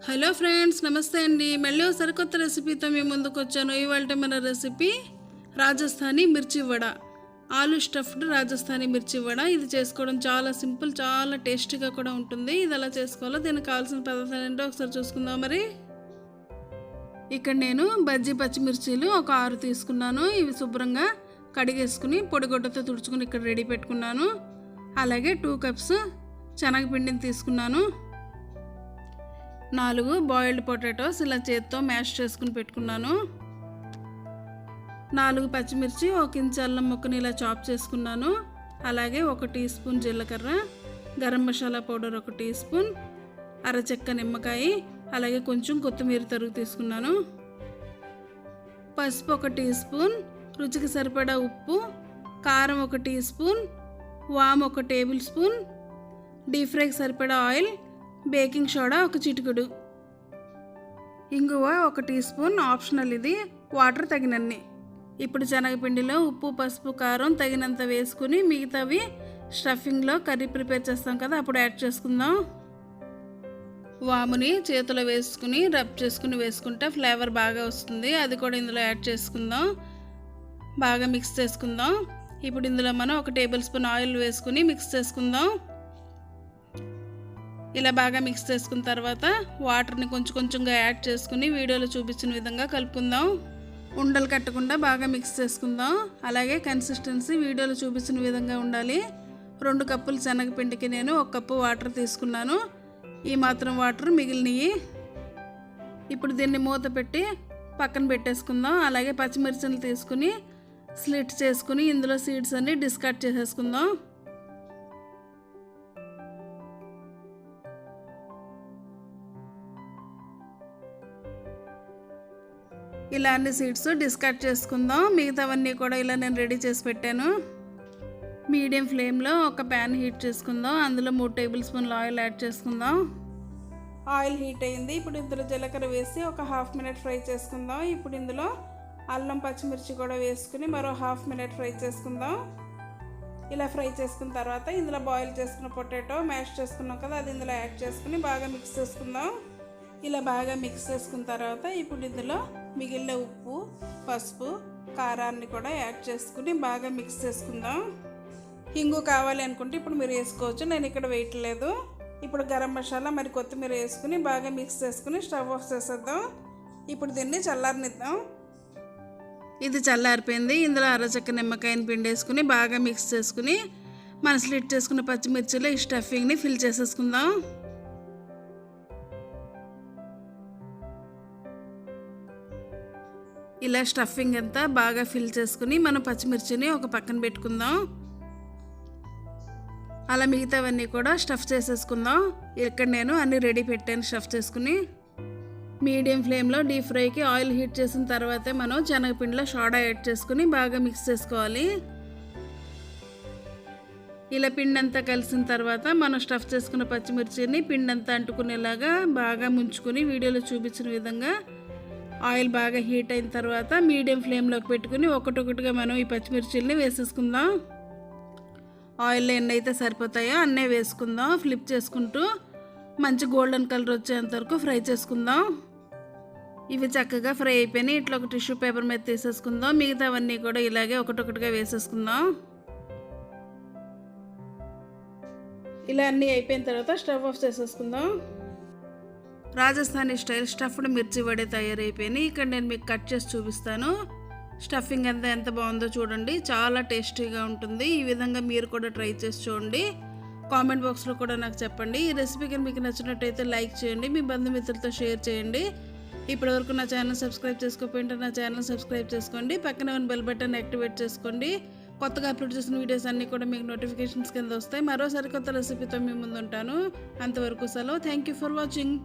Hello friends, నమస్తే అండి. మళ్ళీ ఒక సరికొత్త రెసిపీతో మీ ముందుకు వచ్చాను. ఇవాళ మన రెసిపీ రాజస్థానీ మిర్చి వడ, ఆలు స్టఫ్డ్ రాజస్థానీ మిర్చి వడ. ఇది చేసుకోవడం చాలా సింపుల్, చాలా టేస్టీగా కూడా ఉంటుంది. ఇది ఎలా చేసుకోవాలో దీనికి కావాల్సిన పదార్థాలు ఏంటో ఒకసారి చూసుకుందాం. మరి ఇక్కడ నేను బజ్జీ పచ్చిమిర్చీలు ఒక 6 తీసుకున్నాను. ఇవి శుభ్రంగా కడిగేసుకుని పొడిగొడ్డతో తుడుచుకుని ఇక్కడ రెడీ పెట్టుకున్నాను. అలాగే 2 కప్స్ శనగపిండిని తీసుకున్నాను. 4 బాయిల్డ్ పొటాటోస్ ఇలా చేత్తో మ్యాష్ చేసుకుని పెట్టుకున్నాను. 4 పచ్చిమిర్చి, 1 ఇంచు అల్లం ముక్కని ఇలా చాప్ చేసుకున్నాను. అలాగే 1 టీ స్పూన్ జీలకర్ర, garam masala powder 1 teaspoon, అరచెక్క నిమ్మకాయ, అలాగే కొంచెం కొత్తిమీర తరుగు తీసుకున్నాను. పసుపు 1 టీ స్పూన్, రుచికి సరిపడా ఉప్పు, కారం 1 టీ స్పూన్, వాము 1 టేబుల్ స్పూన్, డీప్ ఫ్రైకి సరిపడా ఆయిల్, బేకింగ్ సోడా 1 చిటికెడు, ఇంగువ 1 టీ స్పూన్, ఆప్షనల్ ఇది, వాటర్ తగినన్ని. ఇప్పుడు శనగపిండిలో ఉప్పు, పసుపు, కారం తగినంత వేసుకుని మిగతావి స్టఫింగ్లో కర్రీ ప్రిపేర్ చేస్తాం కదా, అప్పుడు యాడ్ చేసుకుందాం. వాముని చేతిలో వేసుకుని రబ్ చేసుకుని వేసుకుంటే ఫ్లేవర్ బాగా వస్తుంది. అది కూడా ఇందులో యాడ్ చేసుకుందాం. బాగా మిక్స్ చేసుకుందాం. ఇప్పుడు ఇందులో మనం 1 టేబుల్ స్పూన్ ఆయిల్ వేసుకుని మిక్స్ చేసుకుందాం. ఇలా బాగా మిక్స్ చేసుకున్న తర్వాత వాటర్ని కొంచెం కొంచెంగా యాడ్ చేసుకుని వీడియోలో చూపించిన విధంగా కలుపుకుందాం. ఉండలు కట్టకుండా బాగా మిక్స్ చేసుకుందాం. అలాగే కన్సిస్టెన్సీ వీడియోలో చూపించిన విధంగా ఉండాలి. 2 కప్పులు శనగపిండికి నేను 1 కప్పు వాటర్ తీసుకున్నాను. ఈ మాత్రం వాటర్ మిగిలినవి. ఇప్పుడు దీన్ని మూత పెట్టి పక్కన పెట్టేసుకుందాం. అలాగే పచ్చిమిర్చిని తీసుకుని స్లిట్ చేసుకుని ఇందులో సీడ్స్ అన్ని డిస్కార్డ్ చేసేసుకుందాం. ఇలా అన్ని సీడ్స్ డిస్కార్డ్ చేసుకుందాం. మిగతావన్నీ కూడా ఇలా నేను రెడీ చేసి పెట్టాను. మీడియం ఫ్లేమ్లో ఒక ప్యాన్ హీట్ చేసుకుందాం. అందులో 3 టేబుల్ స్పూన్ల ఆయిల్ యాడ్ చేసుకుందాం. ఆయిల్ హీట్ అయింది. ఇప్పుడు ఇందులో జీలకర్ర వేసి ఒక 1/2 మినిట్ ఫ్రై చేసుకుందాం. ఇప్పుడు ఇందులో అల్లం పచ్చిమిర్చి కూడా వేసుకుని మరో 1/2 మినిట్ ఫ్రై చేసుకుందాం. ఇలా ఫ్రై చేసుకున్న తర్వాత ఇందులో బాయిల్ చేసుకున్న పొటాటో మ్యాష్ చేసుకున్నాం కదా, అది ఇందులో యాడ్ చేసుకుని బాగా మిక్స్ చేసుకుందాం. ఇలా బాగా మిక్స్ చేసుకున్న తర్వాత ఇప్పుడు ఇందులో మిగిలిన ఉప్పు, పసుపు, కారాన్ని కూడా యాడ్ చేసుకుని బాగా మిక్స్ చేసుకుందాం. ఇంగు కావాలి అనుకుంటే ఇప్పుడు మీరు వేసుకోవచ్చు, నేను ఇక్కడ వేయట్లేదు. ఇప్పుడు గరం మసాలా మరి కొత్తిమీర వేసుకుని బాగా మిక్స్ చేసుకుని స్టవ్ ఆఫ్ చేసేద్దాం. ఇప్పుడు దీన్ని చల్లారనిద్దాం. ఇది చల్లారిపోయింది. ఇందులో అరచెక్క నిమ్మకాయని పిండేసుకుని బాగా మిక్స్ చేసుకుని మనం స్లిట్ చేసుకున్న పచ్చిమిర్చిలో ఈ స్టఫింగ్ని ఫిల్ చేసేసుకుందాం. ఇలా స్టఫింగ్ అంతా బాగా ఫిల్ చేసుకుని మనం పచ్చిమిర్చిని ఒక పక్కన పెట్టుకుందాం. అలా మిగతావన్నీ కూడా స్టఫ్ చేసేసుకుందాం. ఇక్కడ నేను అన్నీ రెడీ పెట్టాను స్టఫ్ చేసుకుని. మీడియం ఫ్లేమ్లో డీప్ ఫ్రైకి ఆయిల్ హీట్ చేసిన తర్వాతే మనం శనగపిండిలో సోడా యాడ్ చేసుకుని బాగా మిక్స్ చేసుకోవాలి. ఇలా పిండి అంతా కలిసిన తర్వాత మనం స్టఫ్ చేసుకున్న పచ్చిమిర్చిని పిండి అంతా అంటుకునేలాగా బాగా ముంచుకొని వీడియోలో చూపించిన విధంగా ఆయిల్ బాగా హీట్ అయిన తర్వాత మీడియం ఫ్లేమ్లోకి పెట్టుకుని ఒకటొకటిగా మనం ఈ పచ్చిమిర్చిల్ని వేసేసుకుందాం. ఆయిల్లో ఎన్ని అయితే సరిపోతాయో అన్నీ వేసుకుందాం. ఫ్లిప్ చేసుకుంటూ మంచి గోల్డెన్ కలర్ వచ్చేంత వరకు ఫ్రై చేసుకుందాం. ఇవి చక్కగా ఫ్రై అయిపోయినాయి. ఇట్లా ఒక టిష్యూ పేపర్ మీద తీసేసుకుందాం. మిగతావన్నీ కూడా ఇలాగే ఒకటొకటిగా వేసేసుకుందాం. ఇలా అన్నీ అయిపోయిన తర్వాత స్టవ్ ఆఫ్ చేసేసుకుందాం. రాజస్థానీ స్టైల్ స్టఫ్డ్ మిర్చి వడే తయారైపోయినాయి. ఇక్కడ నేను మీకు కట్ చేసి చూపిస్తాను. స్టఫింగ్ అంతా ఎంత బాగుందో చూడండి, చాలా టేస్టీగా ఉంటుంది. ఈ విధంగా మీరు కూడా ట్రై చేసి చూడండి. కామెంట్ బాక్స్లో కూడా నాకు చెప్పండి. ఈ రెసిపీకి మీకు నచ్చినట్టయితే లైక్ చేయండి, మీ బంధుమిత్రులతో షేర్ చేయండి. ఇప్పటివరకు నా ఛానల్ సబ్స్క్రైబ్ చేసుకోకపోయింటే నా ఛానల్ సబ్స్క్రైబ్ చేసుకోండి. పక్కన ఉన్న బెల్ బటన్ యాక్టివేట్ చేసుకోండి. కొత్తగా అప్లోడ్ చేసిన వీడియోస్ అన్నీ కూడా మీకు నోటిఫికేషన్స్ కింద వస్తాయి. మరోసారి కొత్త రెసిపీతో మీ ముందు ఉంటాను. అంతవరకు సెలవు. Thank you for watching.